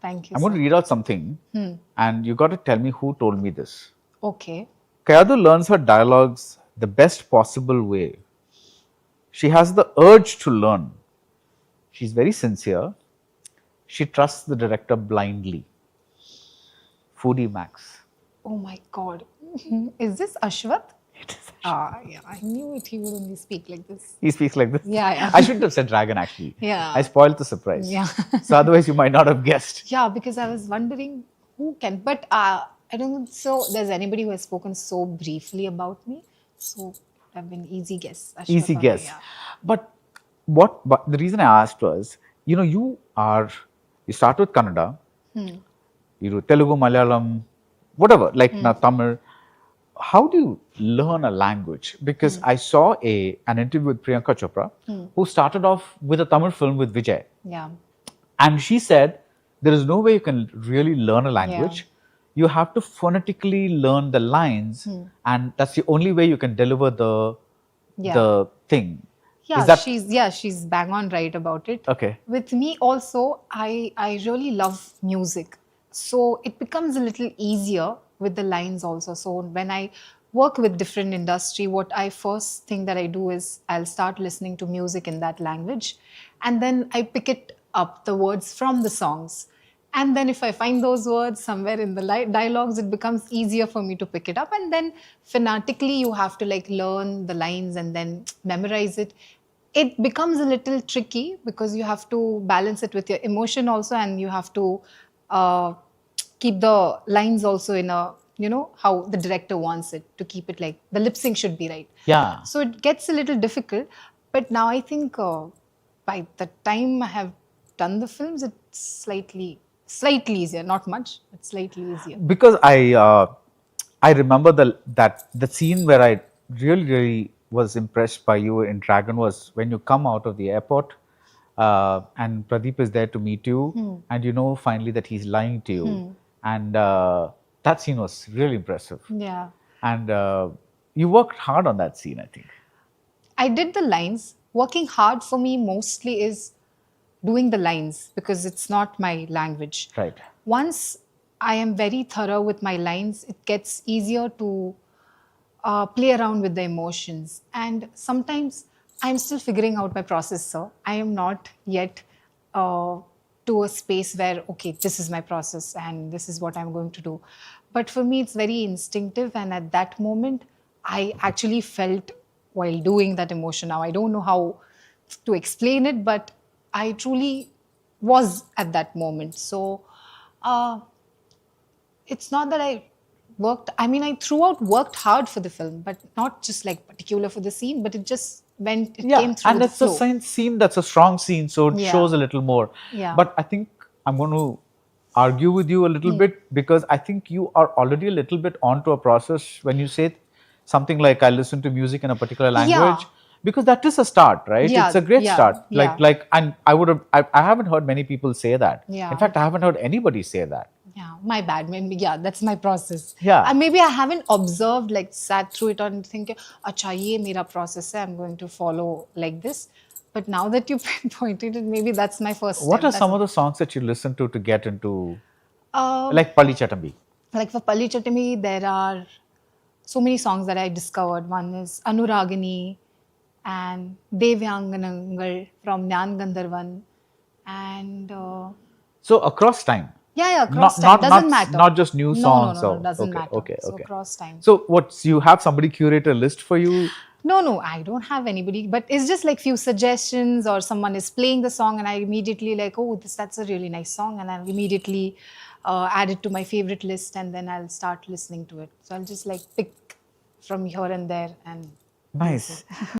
Thank you. I'm going to read out something and you got to tell me who told me this. Okay. Kayadu learns her dialogues the best possible way. She has the urge to learn. She's very sincere. She trusts the director blindly. Foodie Max. Oh my God. Is this Ashwath? It is. Yeah, I knew it. He would only speak like this. He speaks like this. Yeah. I shouldn't have said dragon actually. Yeah. I spoiled the surprise. Yeah. So otherwise you might not have guessed. Yeah, because I was wondering who can, but I don't think so. There's anybody who has spoken so briefly about me. So it would have been easy guess. Ashwath Easy Rana, guess. yeah. But the reason I asked was, you start with Kannada, you do Telugu, Malayalam, whatever, like now Tamil. How do you learn a language? Because I saw an interview with Priyanka Chopra, who started off with a Tamil film with Vijay. Yeah. And she said, there is no way you can really learn a language. You have to phonetically learn the lines, and that's the only way you can deliver the thing. Yeah, she's bang on right about it. Okay. With me also, I really love music. So it becomes a little easier with the lines also. So when I work with different industry, what I first thing that I do is I'll start listening to music in that language. And then I pick it up, the words from the songs. And then if I find those words somewhere in the dialogues, it becomes easier for me to pick it up. And then phonetically, you have to like learn the lines and then memorize it. It becomes a little tricky because you have to balance it with your emotion also, and you have to keep the lines also in a, how the director wants it to keep it, like the lip sync should be right. Yeah. So it gets a little difficult. But now I think by the time I have done the films, it's slightly easier. Not much, but slightly easier. Because I remember the scene where I really was impressed by you in Dragon was when you come out of the airport and Pradeep is there to meet you, and you know finally that he's lying to you, and that scene was really impressive. Yeah. And you worked hard on that scene, I think. I did the lines. Working hard for me mostly is doing the lines because it's not my language. Right. Once I am very thorough with my lines, it gets easier to play around with the emotions. And sometimes I'm still figuring out my process, sir. I am not yet to a space where, okay, this is my process and this is what I'm going to do. But for me, it's very instinctive. And at that moment, I actually felt while doing that emotion. Now, I don't know how to explain it, but I truly was at that moment. So it's not that I throughout worked hard for the film, but not just like particular for the scene, but it just came through and the it's flow. a scene that's a strong scene, so it shows a little more. Yeah. But I think I'm going to argue with you a little bit, because I think you are already a little bit onto a process when you say something like I listen to music in a particular language. Because that is a start, right? Yeah, it's a great start. yeah. And I haven't heard many people say that. Yeah. In fact, I haven't heard anybody say that. Yeah, my bad. Maybe, that's my process. Yeah. And maybe I haven't observed, like sat through it and thinking, acha, ye mera process hai, I'm going to follow like this. But now that you pointed it, maybe that's my first What step. are some of the songs that you listen to get into, Uh, like Pali Chatambi? Like for Palli Chattami, there are so many songs that I discovered. One is Anuragini and Devyanganangal from Nyan Gandharvan. And So across time. across time. Doesn't matter. Not just new songs. No, doesn't matter. Okay. So across time. So you have somebody curate a list for you? No, I don't have anybody, but it's just like few suggestions, or someone is playing the song and I immediately like, oh, that's a really nice song, and I'll immediately add it to my favorite list, and then I'll start listening to it. So I'll just like pick from here and there and Nice.